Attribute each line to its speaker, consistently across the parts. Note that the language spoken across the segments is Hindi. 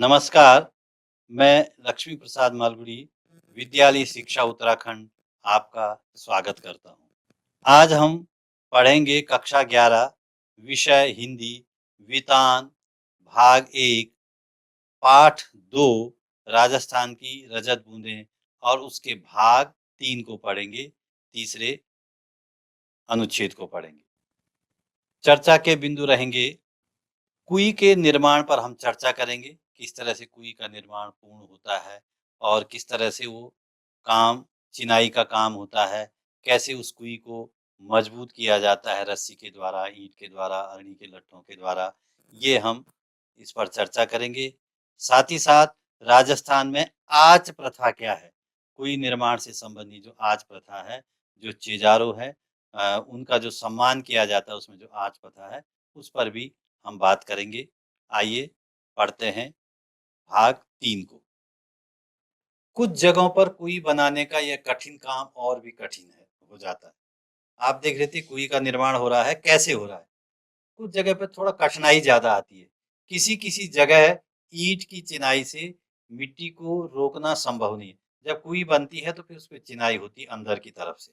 Speaker 1: नमस्कार, मैं लक्ष्मी प्रसाद मालगुडी, विद्यालय शिक्षा उत्तराखंड आपका स्वागत करता हूँ। आज हम पढ़ेंगे कक्षा 11 विषय हिंदी वितान भाग 1 पाठ 2 राजस्थान की रजत बूंदें और उसके भाग 3 को पढ़ेंगे, तीसरे अनुच्छेद को पढ़ेंगे। चर्चा के बिंदु रहेंगे कुई के निर्माण पर हम चर्चा करेंगे, किस तरह से कुई का निर्माण पूर्ण होता है और किस तरह से वो काम चिनाई का काम होता है, कैसे उस कुई को मजबूत किया जाता है रस्सी के द्वारा, ईंट के द्वारा, अरणी के लट्ठों के द्वारा, ये हम इस पर चर्चा करेंगे। साथ ही साथ राजस्थान में आच प्रथा क्या है, कुई निर्माण से संबंधित जो आच प्रथा है, जो चेजारो है, उनका जो सम्मान किया जाता है उसमें जो आच प्रथा है, उस पर भी हम बात करेंगे। आइए पढ़ते हैं भाग 3 को। कुछ जगहों पर कुई बनाने का यह कठिन काम और भी कठिन है हो जाता है। आप देख रहे थे कुई का निर्माण हो रहा है, कैसे हो रहा है? कुछ जगह पे थोड़ा कठिनाई ज़्यादा आती है। किसी-किसी जगह ईंट की चिनाई से मिट्टी को रोकना संभव नहीं है। जब कुई बनती है तो फिर उसपे चिनाई होती है अंदर की तरफ से।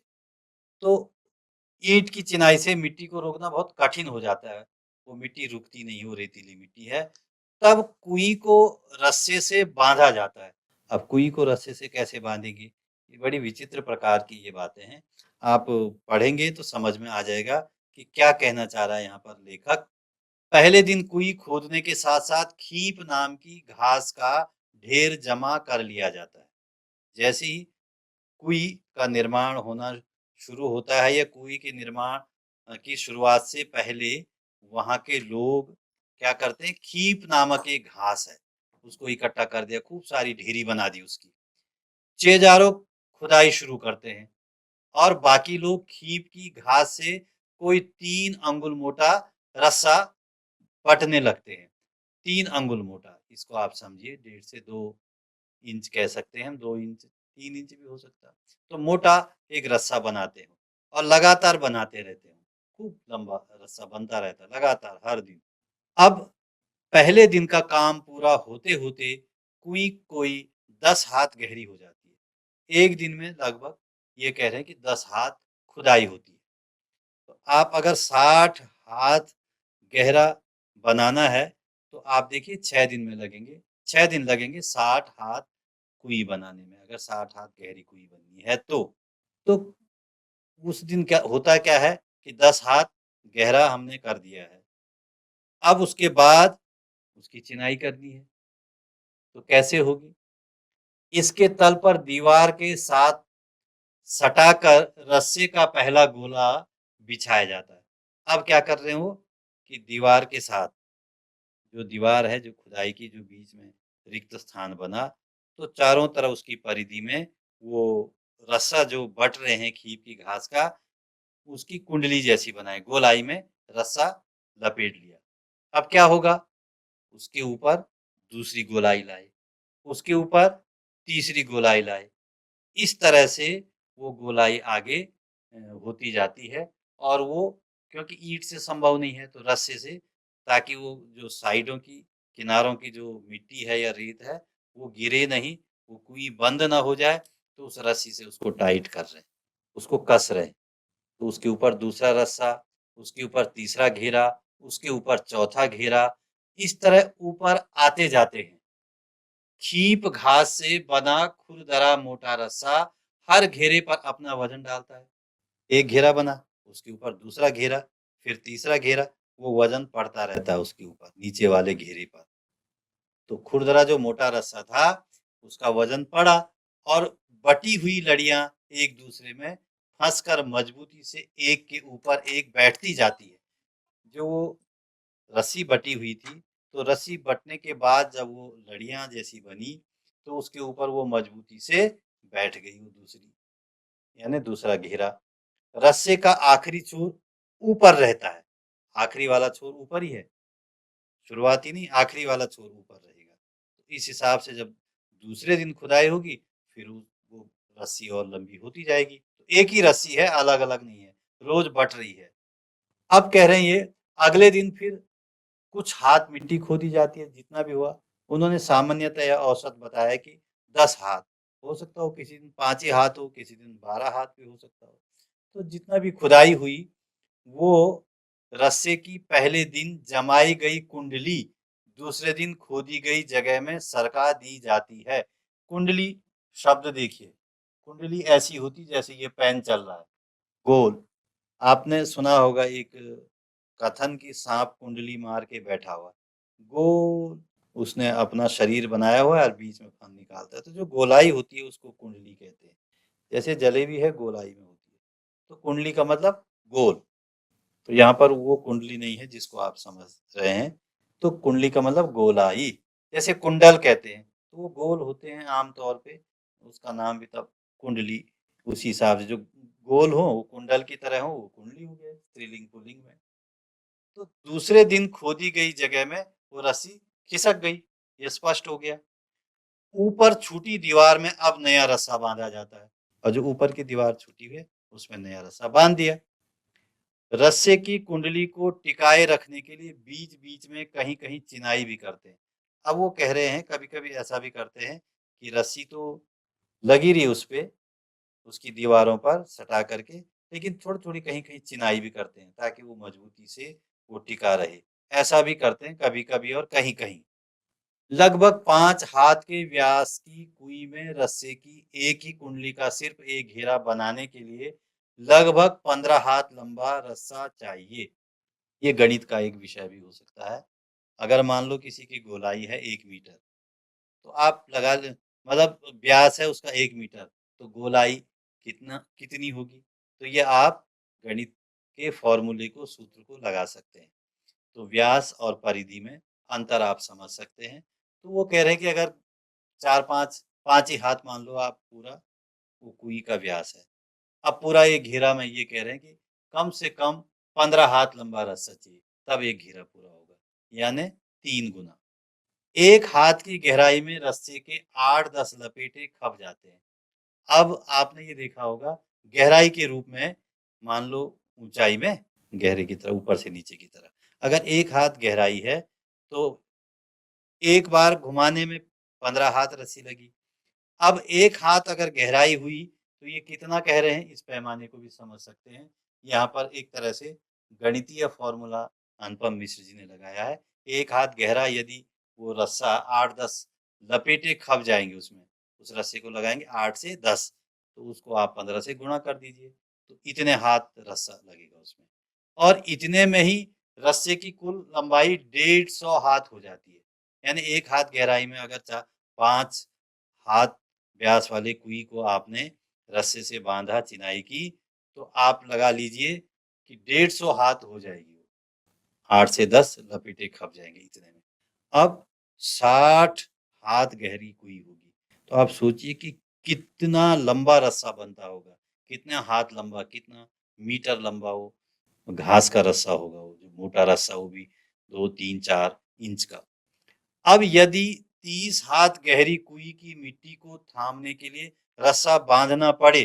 Speaker 1: तो ईंट की चिनाई से मिट्टी को रोकना बहुत कठिन हो जाता है। वो मिट्टी रुकती नहीं, वो रेतीली मिट्टी है। तब कुई को रस्से से बाँधा जाता है। अब कुई को रस्से से कैसे बाँधेंगे? ये बड़ी विचित्र प्रकार की ये बातें हैं। आप पढ़ेंगे तो समझ में आ जाएगा कि क्या कहना चाह रहा है यहाँ पर लेखक। पहले दिन कुई खोदने के साथ-साथ खीप नाम की घास का ढेर जमा कर लिया जाता है। जैसे ही कुई का निर्माण होना शुरू होता है या कुई के निर्माण की शुरुआत से पहले वहाँ के लोग क्या करते हैं, खीप नामक एक घास है, उसको इकट्ठा कर दिया, खूब सारी ढेरी बना दी उसकी। चेजारो खुदाई शुरू करते हैं और बाकी लोग खीप की घास से कोई 3 अंगुल मोटा रस्सा पटने लगते हैं। 3 अंगुल मोटा, इसको आप समझिए 1.5 से 2 इंच कह सकते हैं हम, 2 इंच, 3 इंच भी हो सकता है। तो मोटा एक रस्सा बनाते हो और लगातार बनाते रहते हो। खूब लंबा रस्सा बनता रहता है लगातार हर दिन। अब पहले दिन का काम पूरा होते-होते कुई कोई 10 हाथ गहरी हो जाती है। एक दिन में लगभग ये कह रहे हैं कि 10 हाथ खुदाई होती है। तो आप अगर 60 हाथ गहरा बनाना है, तो आप देखिए 6 दिन में लगेंगे। 6 दिन लगेंगे 60 हाथ कुई बनाने में, अगर 60 हाथ गहरी कुई बननी है तो। तो उस दिन क्या है कि 10 हाथ गहरा हमने कर दिया है। अब उसके बाद उसकी चिनाई करनी है, तो कैसे होगी? इसके तल पर दीवार के साथ सटाकर रस्से का पहला गोला बिछाया जाता है। अब क्या कर रहे हो कि दीवार के साथ जो दीवार है, जो खुदाई की जो बीच में रिक्त स्थान बना, तो चारों तरफ उसकी परिधि में वो रस्सा जो बट रहे हैं खीप की घास का, उसकी कुंडली जैसी बनाई, गोलाई में रस्सा लपेट लिया। अब क्या होगा? उसके ऊपर दूसरी गोलाई लाए, उसके ऊपर तीसरी गोलाई लाए। इस तरह से वो गोलाई आगे होती जाती है और वो क्योंकि ईंट से संभव नहीं है तो रस्से से, ताकि वो जो साइडों की किनारों की जो मिट्टी है या रेत है वो गिरे नहीं, वो कुई बंद ना हो जाए, तो उस रस्सी से उसको टाइट कर रहे हैं, उसको कस रहे हैं। तो उसके ऊपर दूसरा रस्सा, उसके ऊपर तीसरा घेरा, उसके ऊपर चौथा घेरा, इस तरह ऊपर आते जाते हैं। खीप घास से बना खुरदरा मोटा रस्सा हर घेरे पर अपना वजन डालता है। एक घेरा बना, उसके ऊपर दूसरा घेरा, फिर तीसरा घेरा, वो वजन पड़ता रहता है उसके ऊपर, नीचे वाले घेरे पर। तो खुरदरा जो मोटा रस्सा था, उसका वजन पड़ा और बटी हुई लड़ियां एक दूसरे में फंसकर मजबूती से एक के ऊपर एक बैठती जाती है। जो वो रस्सी बटी हुई थी, तो रस्सी बटने के बाद जब वो लड़ियां जैसी बनी, तो उसके ऊपर वो मजबूती से बैठ गई वो दूसरी, यानी दूसरा घेरा। रस्से का आखिरी छोर ऊपर रहता है, आखिरी वाला छोर ऊपर ही है, शुरुआती नहीं, आखिरी वाला छोर ऊपर रहेगा। तो इस हिसाब से जब दूसरे दिन खुदाई होगी, फिर वो रस्सी और लंबी होती जाएगी। तो एक ही रस्सी है, अलग-अलग नहीं है, रोज बट रही है। अब कह रहे हैं ये अगले दिन फिर कुछ हाथ मिट्टी खोदी जाती है, जितना भी हुआ उन्होंने सामान्यतः औसत बताया कि 10 हाथ, हो सकता हो किसी दिन 5 ही हाथ हो, किसी दिन 12 हाथ भी हो सकता हो। तो जितना भी खुदाई हुई, वो रस्से की पहले दिन जमाई गई कुंडली दूसरे दिन खोदी गई जगह में सरका दी जाती है। कुंडली शब्द देखिए, कुंडली ऐसी होती जैसे ये पेन चल रहा है, गोल। आपने सुना होगा एक कथन कि सांप कुंडली मार के बैठा हुआ है। गोल उसने अपना शरीर बनाया हुआ है और बीच में फन निकालता है। तो जो गोलाई होती है उसको कुंडली कहते हैं। जैसे जलेबी है गोलाई में होती है। तो कुंडली का मतलब गोल। तो यहाँ पर वो कुंडली नहीं है जिसको आप समझ रहे हैं। तो कुंडली का मतलब गोलाई। जैसे कुंडल कहते हैं, तो वो गोल होते हैं आम तौर पे, उसका नाम भी तब कुंडली उसी हिसाब से जो गोल हो, वो कुंडल की तरह हो, वो कुंडली हो गया स्त्रीलिंग पुल्लिंग में। तो दूसरे दिन खोदी गई जगह में वो रस्सी खिसक गई, ये स्पष्ट हो गया। ऊपर छूटी दीवार में अब नया रस्सा बांधा जाता है और जो ऊपर की दीवार छूटी हुई है उसमें नया रस्सा बांध दिया। रस्से की कुंडली को टिकाए रखने के लिए बीच बीच में कहीं कहीं चिनाई भी करते हैं। अब वो कह रहे हैं कभी कभी ऐसा भी करते हैं कि रस्सी तो लगी रही उस पे, उसकी दीवारों पर सटा करके, लेकिन थोड़ी थोड़ी कहीं कहीं चिनाई भी करते हैं ताकि वो मजबूती से वो टिका रहे। ऐसा भी करते हैं कभी कभी और कहीं कहीं। लगभग 5 हाथ के व्यास की कुई में रस्से की एक ही कुंडली का सिर्फ एक घेरा बनाने के लिए लगभग 15 हाथ लंबा रस्सा चाहिए। ये गणित का एक विषय भी हो सकता है। अगर मान लो किसी की गोलाई है 1 मीटर, तो आप लगा लें, मतलब व्यास है उसका 1 मीटर, तो गोलाई कितनी होगी? तो ये आप गणित के फॉर्मूले को, सूत्र को लगा सकते हैं। तो व्यास और परिधि में अंतर आप समझ सकते हैं। तो वो कह रहे हैं कि अगर 4-5 5 ही हाथ मान लो आप पूरा, वो कुई का व्यास है। अब पूरा एक घेरा में ये कह रहे हैं कि कम से कम 15 हाथ लंबा रस्सा चाहिए, तब एक घेरा पूरा होगा, यानी 3 गुना। एक हाथ की गहराई में रस्से के 8-10 लपेटे खप जाते हैं। अब आपने ये देखा होगा, गहराई के रूप में मान लो ऊंचाई में गहरे की तरह, ऊपर से नीचे की तरह। अगर एक हाथ गहराई है तो एक बार घुमाने में 15 हाथ रस्सी लगी। अब एक हाथ अगर गहराई हुई तो ये कितना कह रहे हैं, इस पैमाने को भी समझ सकते हैं। यहाँ पर एक तरह से गणितीय फॉर्मूला अनुपम मिश्र जी ने लगाया है। एक हाथ गहरा यदि वो रस्सा 8-10 लपेटे खप जाएंगे उसमें, उस रस्से को लगाएंगे 8 से 10, तो उसको आप 15 से गुणा कर दीजिए, तो इतने हाथ रस्सा लगेगा उसमें। और इतने में ही रस्से की कुल लंबाई 150 हाथ हो जाती है। यानी एक हाथ गहराई में अगर 5 हाथ व्यास वाले कुई को आपने रस्से से बांधा, चिनाई की, तो आप लगा लीजिए कि 150 हाथ हो जाएगी वो। 8 से 10 लपेटे खप जाएंगे इतने में। अब 60 हाथ गहरी कुई होगी। तो आप सोचिए कि कितना लंबा रस्सा बनता होगा, कितना हाथ लंबा, कितना मीटर लंबा वो घास का रस्सा होगा, वो जो मोटा रस्सा, वो भी 2, 3, 4 इंच का। अब यदि 30 हाथ गहरी कुई की मिट्टी को थामने के लिए रस्सा बांधना पड़े,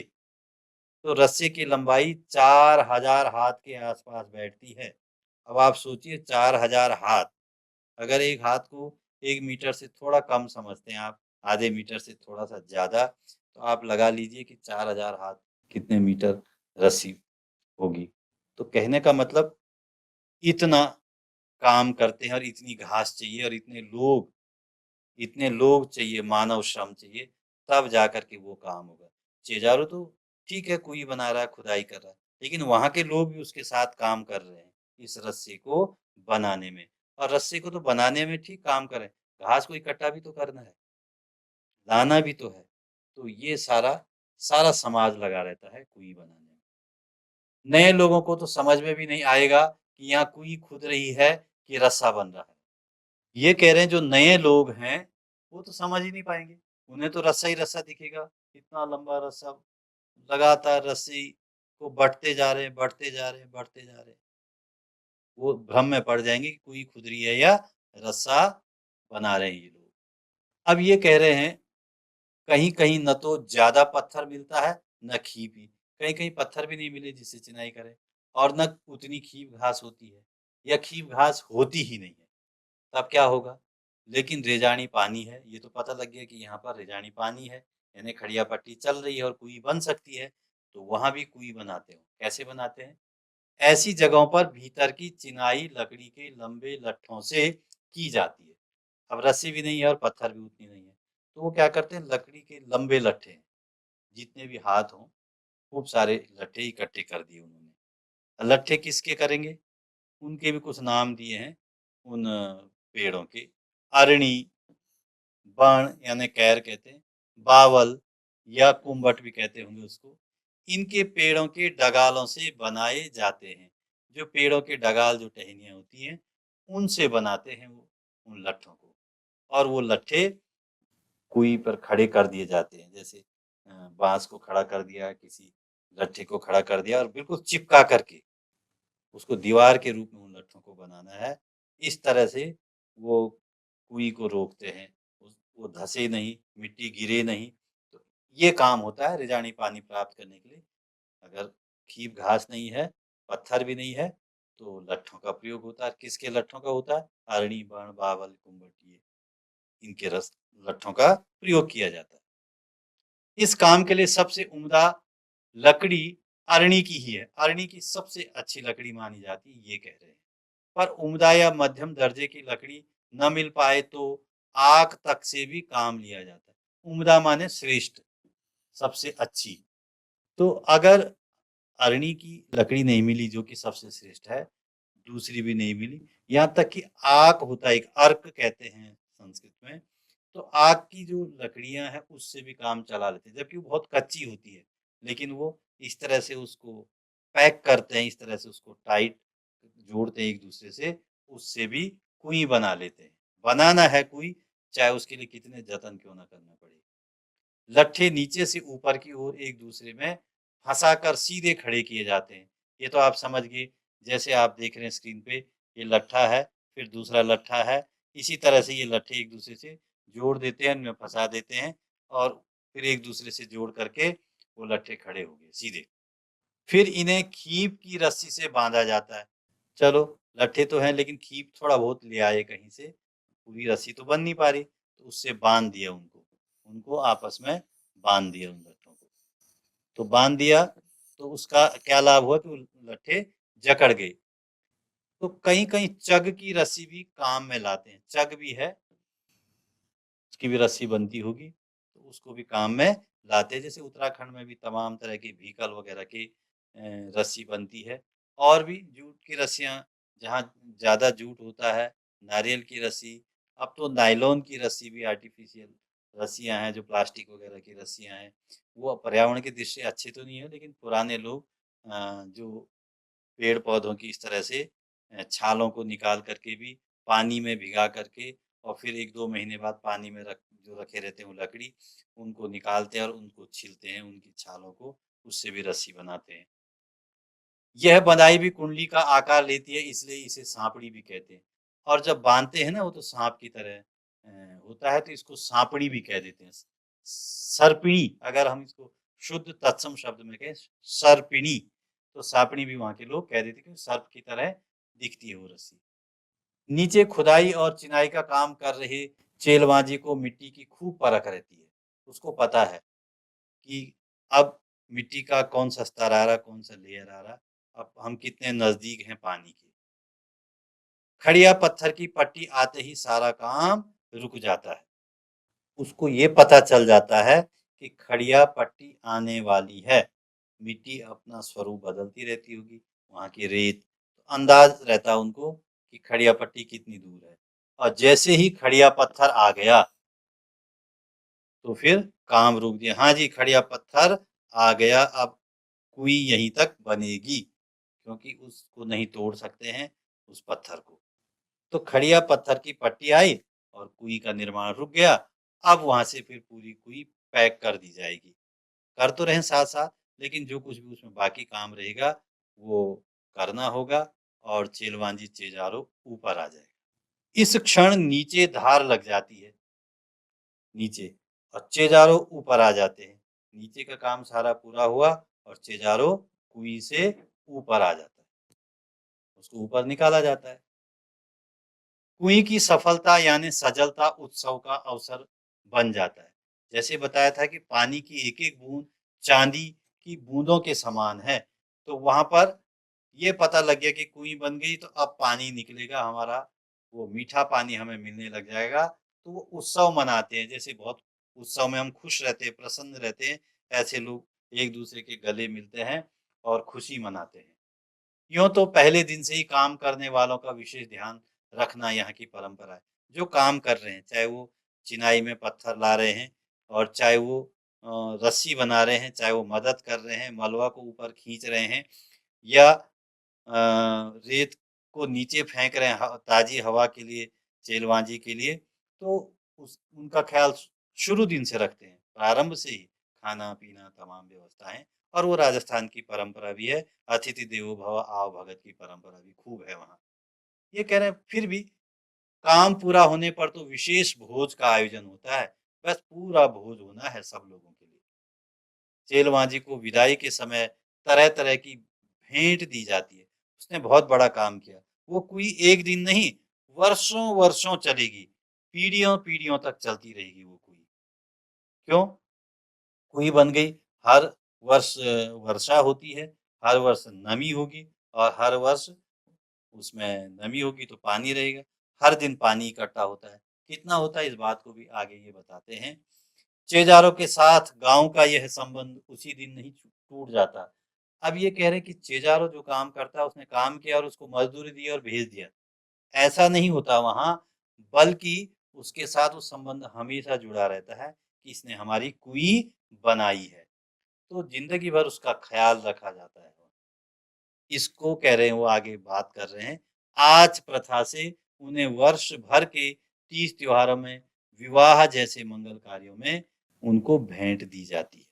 Speaker 1: तो रस्से की लंबाई 4000 हाथ के आसपास बैठती है। अब आप सोचिए 4000 हाथ, अगर एक हाथ को 1 मीटर से थोड़ा कम समझते हैं आप, आधे मीटर से थोड़ा सा ज्यादा, तो आप लगा लीजिए कि 4000 हाथ कितने मीटर रस्सी होगी। तो कहने का मतलब इतना काम करते हैं और इतनी घास चाहिए और इतने लोग चाहिए, मानव श्रम चाहिए, तब जाकर के वो काम होगा। चेजारो तो ठीक है, कोई बना रहा है, खुदाई कर रहा है, लेकिन वहाँ के लोग भी उसके साथ काम कर रहे हैं, इस रस्से को बनाने में। और रस्से को तो बनाने में ठीक काम करें, घास को इकट्ठा भी तो करना है, लाना भी तो है। तो ये सारा सारा समाज लगा रहता है कुई बनाने में। नए लोगों को तो समझ में भी नहीं आएगा कि यहाँ कुई खुद रही है कि रस्सा बन रहा है। ये कह रहे हैं जो नए लोग हैं, वो तो समझ ही नहीं पाएँगे। उन्हें तो रस्सा ही रस्सा दिखेगा, इतना लंबा रस्सा, लगातार रस्सी को बढ़ते जा रहे हैं, बढ़ते जा रहे हैं, बढ़ते जा रहे हैं। वो भ्रम में पड़ जाएँगे कि कोई खुदरी है या रस्सा बना रहे हैं ये लोग। अब ये कह रहे हैं, कहीं-कहीं न तो ज़्यादा पत्थर मिलता है, न खीप ही। कहीं-कहीं पत्थर भी नहीं मिले जिससे चिनाई करें, और न उतनी खीप घास होती है, या खीप घास होती ही नहीं है। तब क्या होगा? लेकिन रेजानी पानी है, ये तो पता लग गया कि यहाँ पर रेजानी पानी है, यानी खड़िया पट्टी चल रही है और कुई बन सकती है, तो वहाँ भी कुई बनाते हो। कैसे बनाते हैं? ऐसी जगहों पर भीतर की चिनाई लकड़ी के लंबे लट्ठों से की जाती है। अब रस्सी भी नहीं है और पत्थर भी उतनी नहीं है, तो वो क्या करते हैं, लकड़ी के लंबे लट्ठे हैं, जितने भी हाथ हों, खूब सारे लट्ठे इकट्ठे कर दिए उन्होंने। लट्ठे किसके करेंगे? उनके भी कुछ नाम दिए हैं उन पेड़ों के। अरणी, बण यानी कैर कहते हैं, बावल या कुम्भट भी कहते होंगे उसको। इनके पेड़ों के डगालों से बनाए जाते हैं। जो पेड़ों के डगाल, जो टहनियाँ होती हैं, उनसे बनाते हैं वो उन लट्ठों को। और वो लट्ठे कुई पर खड़े कर दिए जाते हैं। जैसे बाँस को खड़ा कर दिया, किसी लट्ठे को खड़ा कर दिया और बिल्कुल चिपका करके उसको दीवार के रूप में उन लट्ठों को बनाना है। इस तरह से वो कुई को रोकते हैं। वो धँसे नहीं, मिट्टी गिरे नहीं। तो ये काम होता है रिजानी पानी प्राप्त करने के लिए। अगर खीप घास नहीं है, पत्थर भी नहीं है, तो लट्ठों का प्रयोग होता है। किसके लट्ठों का होता है? अरणी, बण, बावल, कुम्भट, ये इनके रस लट्ठों का प्रयोग किया जाता है। इस काम के लिए सबसे उम्दा लकड़ी अरणी की ही है। अरणी की सबसे अच्छी लकड़ी मानी जाती है, ये कह रहे हैं। पर उम्दा या मध्यम दर्जे की लकड़ी न मिल पाए तो आक तक से भी काम लिया जाता है। उम्दा माने श्रेष्ठ, सबसे अच्छी। तो अगर अरणी की लकड़ी नहीं मिली जो कि सबसे श्रेष्ठ है, दूसरी भी नहीं मिली, यहाँ तक कि आक होता है, एक अर्क कहते हैं संस्कृत में, तो आक की जो लकड़ियां हैं उससे भी काम चला लेते हैं, जबकि वो बहुत कच्ची होती है, लेकिन वो इस तरह से उसको पैक करते हैं, इस तरह से उसको टाइट जोड़ते हैं एक दूसरे से, उससे भी कुई बना लेते हैं। बनाना है कुई, चाहे उसके लिए कितने जतन क्यों ना करना पड़े। लट्ठे नीचे से ऊपर की ओर एक दूसरे में फंसाकर सीधे खड़े किए जाते हैं। ये तो आप समझ गए, जैसे आप देख रहे हैं स्क्रीन पे, ये लट्ठा है, फिर दूसरा लट्ठा है, इसी तरह से ये लट्ठे एक दूसरे से जोड़ देते हैं, इनमें फंसा देते हैं और फिर एक दूसरे से जोड़ करके वो लट्ठे खड़े हो गए सीधे। फिर इन्हें खीप की रस्सी से बांधा जाता है। चलो, लट्ठे तो हैं लेकिन खीप थोड़ा बहुत ले आए कहीं से, पूरी रस्सी तो बन नहीं पा रही, तो उससे बांध दिया उनको। उनको आपस में बांध दिया उन लट्ठों को। तो बांध दिया तो उसका क्या लाभ हुआ कि वो लट्ठे जकड़ गए। तो कहीं-कहीं चग की रस्सी भी काम में लाते हैं। चग भी है, उसकी भी रस्सी बनती होगी, तो उसको भी काम में लाते हैं। जैसे उत्तराखंड में भी तमाम तरह की व्हीकल वगैरह की रस्सी बनती है। और भी जूट की रस्सियाँ, जहाँ ज़्यादा जूट होता है, नारियल की रस्सी, अब तो नायलॉन की रस्सी भी, आर्टिफ़िशियल रस्सियाँ हैं जो प्लास्टिक वगैरह की रस्सियाँ हैं। वो पर्यावरण की दृष्टि से अच्छी तो नहीं है, लेकिन पुराने लोग जो पेड़-पौधों की इस तरह से छालों को निकाल कर के भी पानी में भिगा करके और फिर 1-2 महीने बाद पानी में जो रखे रहते हैं वो लकड़ी, उनको निकालते हैं और उनको छीलते हैं, उनकी छालों को, उससे भी रस्सी बनाते हैं। यह बंधाई भी कुंडली का आकार लेती है, इसलिए इसे साँपड़ी भी कहते हैं। और जब बाँधते हैं ना, वो तो साँप की तरह होता है, तो इसको साँपड़ी भी कह देते हैं। सर्पिणी, अगर हम इसको शुद्ध तत्सम शब्द में कहें, सर्पिणी, तो साँपड़ी भी वहाँ के लोग कह देते हैं, क्योंकि सर्प की तरह दिखती है वो रस्सी। नीचे खुदाई और चिनाई का काम कर रहे चेलवाजी को मिट्टी की खूब परख रहती है। उसको पता है कि अब मिट्टी का कौन सा स्तर आ रहा, कौन सा लेयर आ रहा, अब हम कितने नज़दीक हैं पानी के। खड़िया पत्थर की पट्टी आते ही सारा काम रुक जाता है। उसको ये पता चल जाता है कि खड़िया पट्टी आने वाली है। मिट्टी अपना स्वरूप बदलती रहती होगी, वहाँ की रेत, तो अंदाज रहता है उनको कि खड़िया पट्टी कितनी दूर है। और जैसे ही खड़िया पत्थर आ गया, तो फिर काम रुक दिया। हाँ जी, खड़िया पत्थर आ गया, अब कुई यहीं तक बनेगी, क्योंकि उसको नहीं तोड़ सकते हैं उस पत्थर को। तो खड़िया पत्थर की पट्टी आई और कुई का निर्माण रुक गया। अब वहां से फिर पूरी कुई पैक कर दी जाएगी। कर तो रहे साथ साथ, लेकिन जो कुछ भी उसमें बाकी काम रहेगा वो करना होगा और चेलवांजी चेजारो ऊपर आ जाएगा। इस क्षण नीचे धार लग जाती है, नीचे, और चेजारो ऊपर आ जाते हैं। नीचे का काम सारा पूरा हुआ और चेजारो कुई से ऊपर आ जाता है, उसको ऊपर निकाला जाता है। कुएं की सफलता यानी सजलता उत्सव का अवसर बन जाता है। जैसे बताया था कि पानी की एक-एक बूंद चांदी की बूंदों के समान है। तो वहां पर ये पता लग गया कि कुएं बन गई तो अब पानी निकलेगा हमारा, वो मीठा पानी हमें मिलने लग जाएगा। तो वो उत्सव मनाते हैं, जैसे बहुत उत्सव में हम खुश रहते हैं, प्रसन्न रहते हैं, ऐसे लोग एक दूसरे के गले मिलते हैं और खुशी मनाते हैं। यूँ तो पहले दिन से ही काम करने वालों का विशेष ध्यान रखना यहाँ की परंपरा है। जो काम कर रहे हैं, चाहे वो चिनाई में पत्थर ला रहे हैं और चाहे वो रस्सी बना रहे हैं, चाहे वो मदद कर रहे हैं, मलबा को ऊपर खींच रहे हैं या रेत को नीचे फेंक रहे हैं ताज़ी हवा के लिए, चेलवांजी के लिए, तो उस उनका ख़्याल शुरू दिन से रखते हैं, प्रारंभ से ही खाना-पीना तमाम व्यवस्थाएँ। और वो राजस्थान की परंपरा भी है, अतिथि देवो भव आओ भगत की परंपरा भी खूब है वहाँ। ये कह रहे हैं फिर भी काम पूरा होने पर तो विशेष भोज का आयोजन होता है, बस पूरा भोज होना है सब लोगों के लिए। चेलवांजी को विदाई के समय तरह-तरह की भेंट दी जाती है। उसने बहुत बड़ा काम किया। वो कोई एक दिन नहीं, वर्षों-वर्षों चलेगी। पीढ़ियों-पीढ़ियों तक चलती रहेगी वो कुई। क्यों? कुई बन गई, हर वर्ष वर्षा होती है, हर वर्ष नमी होगी और हर वर्ष उसमें नमी होगी तो पानी रहेगा। हर दिन पानी इकट्ठा होता है। कितना होता है इस बात को भी आगे ये बताते हैं। चेजारों के साथ गाँव का यह संबंध उसी दिन नहीं टूट जाता। अब ये कह रहे हैं कि चेजारो जो काम करता है उसने काम किया और उसको मज़दूरी दी और भेज दिया। ऐसा नहीं होता वहाँ, बल्कि उसके साथ वो संबंध हमेशा जुड़ा रहता है कि इसने हमारी कुई बनाई है। तो ज़िंदगी भर उसका ख़्याल रखा जाता है। इसको कह रहे हैं, वो आगे बात कर रहे हैं। आज प्रथा से उन्हें वर्ष भर के 30 त्योहारों में, विवाह जैसे मंगल कार्यों में उनको भेंट दी जाती है।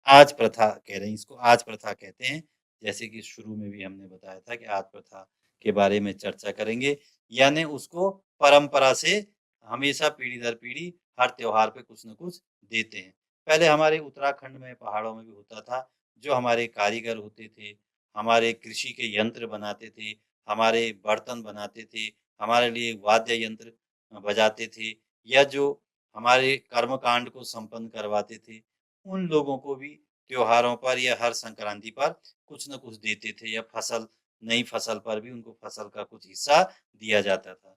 Speaker 1: आज प्रथा कह रहे हैं, इसको आज प्रथा कहते हैं। जैसे कि शुरू में भी हमने बताया था कि आज प्रथा के बारे में चर्चा करेंगे। यानी उसको परंपरा से हमेशा पीढ़ी दर पीढ़ी हर त्योहार पे कुछ न कुछ देते हैं। पहले हमारे उत्तराखंड में, पहाड़ों में भी होता था, जो हमारे कारीगर होते थे, हमारे कृषि के यंत्र बनाते थे, हमारे बर्तन बनाते थे, हमारे लिए वाद्य यंत्र बजाते थे या जो हमारे कर्मकांड को संपन्न करवाते थे, उन लोगों को भी त्योहारों पर या हर संक्रांति पर कुछ न कुछ देते थे या नई फसल पर भी उनको फसल का कुछ हिस्सा दिया जाता था।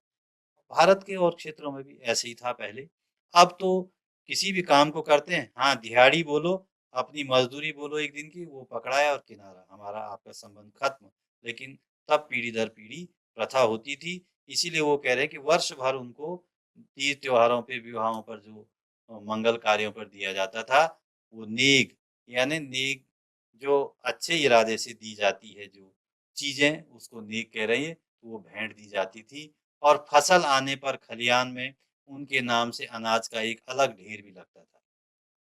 Speaker 1: भारत के और क्षेत्रों में भी ऐसे ही था पहले। अब तो किसी भी काम को करते हैं, हाँ, दिहाड़ी बोलो, अपनी मज़दूरी बोलो 1 दिन की, वो पकड़ाया और किनारा, हमारा आपका संबंध खत्म। लेकिन तब पीढ़ी दर पीढ़ी प्रथा होती थी, इसीलिए वो कह रहे हैं कि वर्ष भर उनको तीज त्योहारों पे, विवाहों पर जो मंगल कार्यों पर दिया जाता था, वो नेक यानी नेक जो अच्छे इरादे से दी जाती है जो चीज़ें, उसको नेक कह रहे हैं, तो वो भेंट दी जाती थी। और फसल आने पर खलियान में उनके नाम से अनाज का एक अलग ढेर भी लगता था।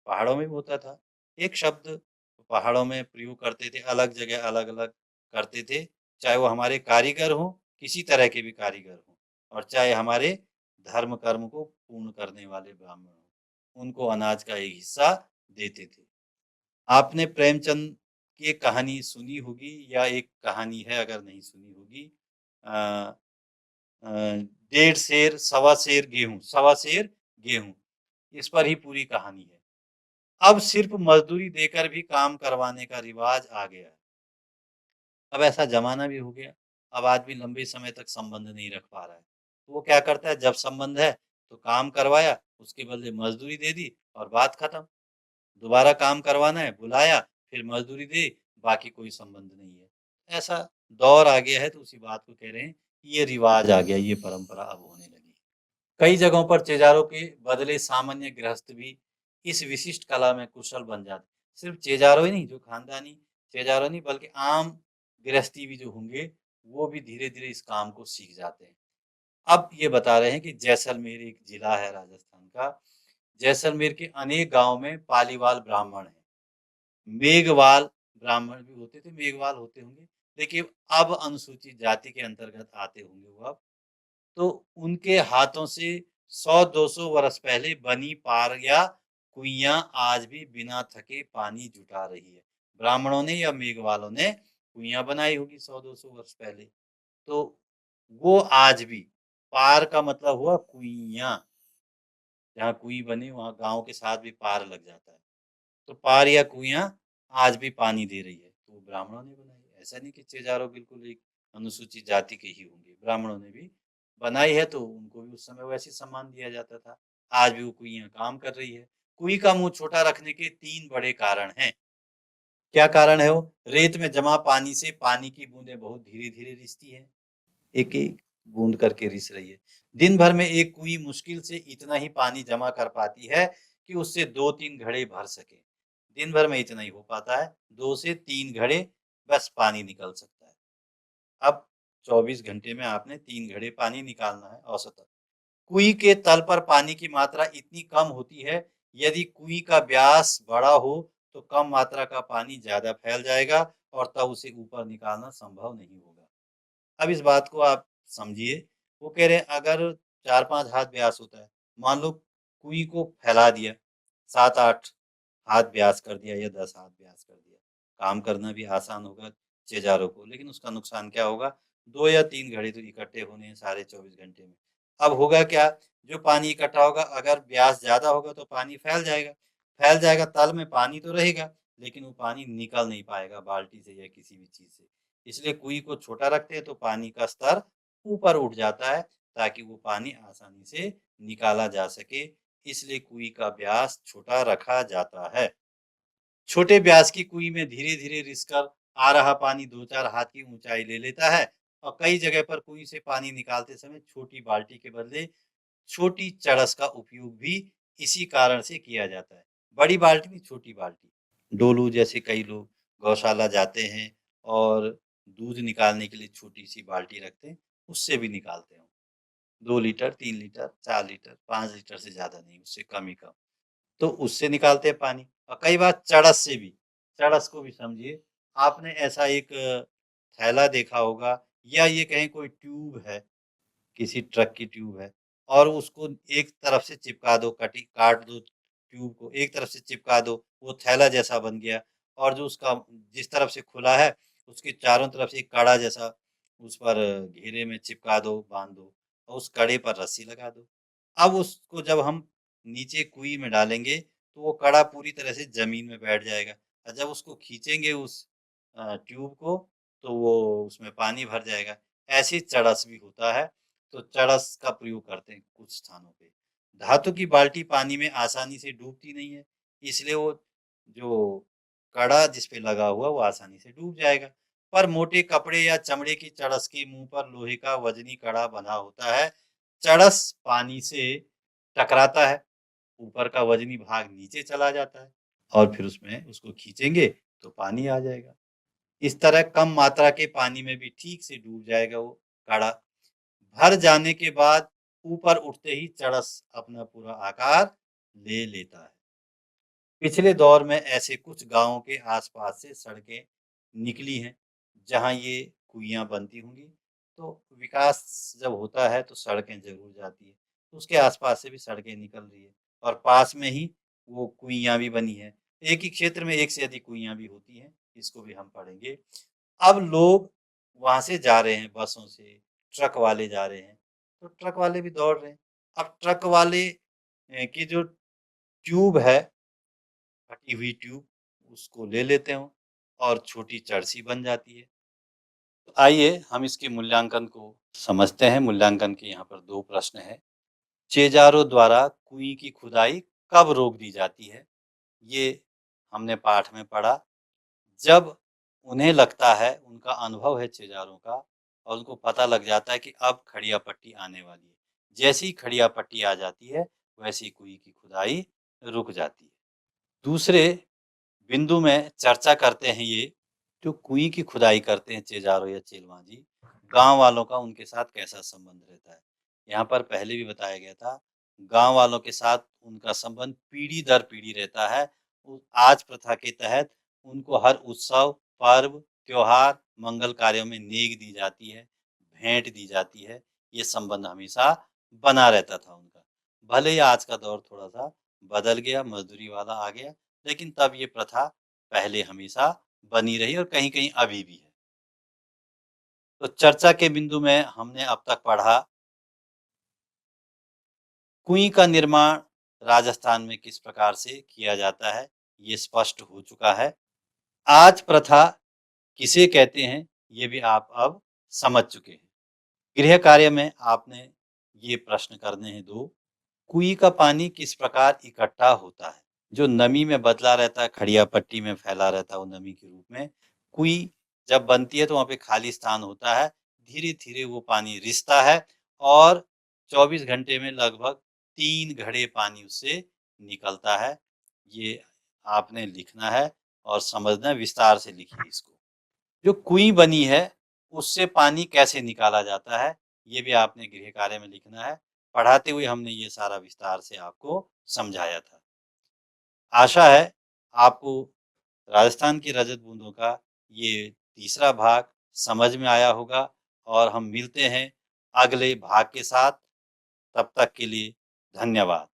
Speaker 1: पहाड़ों में भी होता था। एक शब्द पहाड़ों में प्रयोग करते थे, अलग जगह अलग-अलग करते थे, चाहे वो हमारे कारीगर हों, किसी तरह के भी कारीगर हों और चाहे हमारे धर्म कर्म को पूर्ण करने वाले ब्राह्मण हों, उनको अनाज का एक हिस्सा देते थे। आपने प्रेमचंद की एक कहानी सुनी होगी या एक कहानी है अगर नहीं सुनी होगी, अ अ, डेढ़ सेर, सवा सेर गेहूँ, इस पर ही पूरी कहानी है। अब सिर्फ़ मज़दूरी देकर भी काम करवाने का रिवाज आ गया है। अब ऐसा ज़माना भी हो गया, अब आदमी लंबे समय तक संबंध नहीं रख पा रहा है। तो वो क्या करता है, जब संबंध है, तो काम करवाया, उसके बदले मज़दूरी दे दी और बात खत्म। दोबारा काम करवाना है, बुलाया, फिर मज़दूरी दी, बाकी कोई संबंध नहीं है। ऐसा दौर आ गया है, तो उसी बात को कह रहे हैं, कि ये रिवाज आ गया, ये परंपरा अब होने लगी। कई जगहों पर चेजारों के बदले सामान्य गृहस्थ भी इस विशिष्ट कला में कुशल बन जाते। सिर्फ चेजारो ही नहीं, जो खानदानी चेजारो नहीं बल्कि आम गृहस्थी भी जो होंगे, वो भी धीरे-धीरे इस काम को सीख जाते हैं। अब ये बता रहे हैं कि जैसलमेर एक जिला है राजस्थान का। जैसलमेर के अनेक गाँव में पालीवाल ब्राह्मण हैं। मेघवाल ब्राह्मण भी होते थे, मेघवाल होते होंगे, लेकिन अब अनुसूचित जाति के अंतर्गत आते होंगे वो अब। तो उनके हाथों से 100-200 वर्ष पहले बनी पार या कुइयाँ आज भी बिना थके पानी जुटा रही है। ब्राह्मणों ने या मेघवालों ने कुइयाँ बनाई होगी 100-200 वर्ष पहले। तो वो आज भी पार का मतलब हुआ कुइयाँ, जहाँ कुई बनी वहाँ गाँव के साथ भी पार लग जाता है। तो पार या कुइयाँ आज भी पानी दे रही है, तो वो ब्राह्मणों ने बनाई है। ऐसा नहीं कि चेजारो बिल्कुल एक अनुसूचित जाति के ही होंगे, ब्राह्मणों ने भी बनाई है तो उनको भी उस समय वैसे ही सम्मान दिया जाता था। आज भी वो कुइयाँ काम कर रही है। कुई का मुँह छोटा रखने के 3 बड़े कारण हैं। क्या कारण है वो? रेत में जमा पानी से पानी की बूंदें बहुत धीरे-धीरे रिसती हैं। एक-एक बूंद करके रिस रही है। दिन भर में एक कुई मुश्किल से इतना ही पानी जमा कर पाती है कि उससे 2-3 घड़े भर सके। दिन भर में इतना ही हो पाता है, 2 से 3 घड़े बस पानी निकल सकता है। अब 24 घंटे में आपने 3 घड़े पानी निकालना है औसतन। कुई के तल पर पानी की मात्रा इतनी कम होती है, यदि कुई का व्यास बड़ा हो तो कम मात्रा का पानी ज़्यादा फैल जाएगा और तब उसे ऊपर निकालना संभव नहीं होगा। अब इस बात को आप समझिए, वो कह रहे हैं अगर 4-5 हाथ व्यास होता है, मान लो कुई को फैला दिया, 7-8 हाथ व्यास कर दिया या 10 हाथ व्यास कर दिया। काम करना भी आसान होगा चेजारों को, लेकिन उसका नुकसान क्या होगा? 2 या 3 घड़े तो इकट्ठे होने हैं सारे 24 घंटे में। अब होगा क्या? जो पानी इकट्ठा होगा अगर व्यास ज़्यादा होगा तो पानी फैल जाएगा। फैल जाएगा तल में पानी तो रहेगा, लेकिन वो पानी निकल नहीं पाएगा बाल्टी से या किसी भी चीज़ से। इसलिए कुएँ को छोटा रखते हैं तो पानी का स्तर ऊपर उठ जाता है ताकि वो पानी आसानी से निकाला जा सके। इसलिए कुएँ का व्यास छोटा रखा जाता है। छोटे व्यास की कुएँ में धीरे-धीरे रिसकर आ रहा पानी 2-4 हाथ की ऊँचाई ले लेता है और कई जगह पर कुएँ से पानी निकालते समय छोटी बाल्टी के बदले छोटी चड़स का उपयोग भी इसी कारण से किया जाता है। बड़ी बाल्टी नहीं, छोटी बाल्टी। डोलू जैसे कई लोग गौशाला जाते हैं और दूध निकालने के लिए छोटी-सी बाल्टी रखते हैं, उससे भी निकालते हैं। 2 लीटर, 3 लीटर, 4 लीटर, 5 लीटर से ज़्यादा नहीं, उससे कम ही कम। तो उससे निकालते हैं पानी और कई बार चड़स से भी। चड़स को भी समझिए, आपने ऐसा एक थैला देखा होगा या ये कहें कोई ट्यूब है, किसी ट्रक की ट्यूब है और उसको एक तरफ से चिपका दो, कटी काट दो ट्यूब को, एक तरफ से चिपका दो, वो थैला जैसा बन गया और जो उसका जिस तरफ से खुला है, उसके चारों तरफ से एक कड़ा जैसा उस पर घेरे में चिपका दो, बाँध दो और उस कड़े पर रस्सी लगा दो। अब उसको जब हम नीचे कुएँ में डालेंगे, तो वो कड़ा पूरी तरह से ज़मीन में बैठ जाएगा और जब उसको खींचेंगे उस ट्यूब को, तो वो उसमें पानी भर जाएगा। ऐसे ही चरस भी होता है, तो चरस का प्रयोग करते हैं कुछ स्थानों पे। धातु की बाल्टी पानी में आसानी से डूबती नहीं है, इसलिए वो जो कड़ा जिस पे लगा हुआ वो आसानी से डूब जाएगा। पर मोटे कपड़े या चमड़े की चरस के मुँह पर लोहे का वज़नी कड़ा बंधा होता है। चरस पानी से टकराता है, ऊपर का वज़नी भाग नीचे चला जाता है और फिर उसमें उसको खींचेंगे तो पानी आ जाएगा। इस तरह कम मात्रा के पानी में भी ठीक से डूब जाएगा वो कड़ा। भर जाने के बाद ऊपर उठते ही चरस अपना पूरा आकार ले लेता है। पिछले दौर में ऐसे कुछ गाँवों के आसपास से सड़कें निकली हैं, जहाँ ये कुइयाँ बनती होंगी। तो विकास जब होता है तो सड़कें ज़रूर जाती हैं। तो उसके आसपास से भी सड़कें निकल रही है और पास में ही वो कुइयाँ भी बनी हैं। एक ही क्षेत्र में एक से अधिक कुइयाँ भी होती हैं, इसको भी हम पढ़ेंगे। अब लोग वहाँ से जा रहे हैं बसों से, ट्रक वाले जा रहे हैं, तो ट्रक वाले भी दौड़ रहे हैं। अब ट्रक वाले की जो ट्यूब है, फटी हुई ट्यूब उसको ले लेते हो और छोटी चरसी बन जाती है। तो आइए हम इसके मूल्यांकन को समझते हैं। मूल्यांकन के यहाँ पर 2 प्रश्न हैं। चेजारों द्वारा कुएं की खुदाई कब रोक दी जाती है? ये हमने पाठ में पढ़ा। जब उन्हें लगता है, उनका अनुभव है चेजारों का और उनको पता लग जाता है कि अब खड़िया पट्टी आने वाली है। जैसे ही खड़िया पट्टी आ जाती है, वैसे ही कुएं की खुदाई रुक जाती है। दूसरे बिंदु में चर्चा करते हैं ये, जो कुएं की खुदाई करते हैं चेजारो या चेलमांजी, गांव वालों का उनके साथ कैसा संबंध रहता है। यहाँ पर पहले भी बताया गया था, गांव वालों के साथ उनका संबंध पीढ़ी दर पीढ़ी रहता है। आज प्रथा के तहत उनको हर उत्सव, पर्व, त्योहार, मंगल कार्यों में नेक दी जाती है, भेंट दी जाती है। ये संबंध हमेशा बना रहता था उनका। भले ही आज का दौर थोड़ा सा बदल गया, मजदूरी वाला आ गया, लेकिन तब ये प्रथा पहले हमेशा बनी रही और कहीं-कहीं अभी भी है। तो चर्चा के बिंदु में हमने अब तक पढ़ा कुएं का निर्माण राजस्थान में किस प्रकार से किया जाता है, ये स्पष्ट हो चुका है। आज प्रथा किसे कहते हैं, ये भी आप अब समझ चुके हैं। गृह कार्य में आपने ये प्रश्न करने हैं दो। कुएं का पानी किस प्रकार इकट्ठा होता है? जो नमी में बदला रहता है, खड़िया पट्टी में फैला रहता है वो नमी के रूप में। कुएं जब बनती है तो वहाँ पे खाली स्थान होता है। धीरे-धीरे वो पानी रिसता है और 24 घंटे में लगभग 3 घड़े पानी उससे निकलता है। ये आपने लिखना है और समझना है, विस्तार से लिखिए इसको। जो कुएं बनी है, उससे पानी कैसे निकाला जाता है, ये भी आपने गृह कार्य में लिखना है। पढ़ाते हुए हमने ये सारा विस्तार से आपको समझाया था। आशा है आपको राजस्थान की रजत बूंदों का ये तीसरा भाग समझ में आया होगा और हम मिलते हैं अगले भाग के साथ। तब तक के लिए धन्यवाद।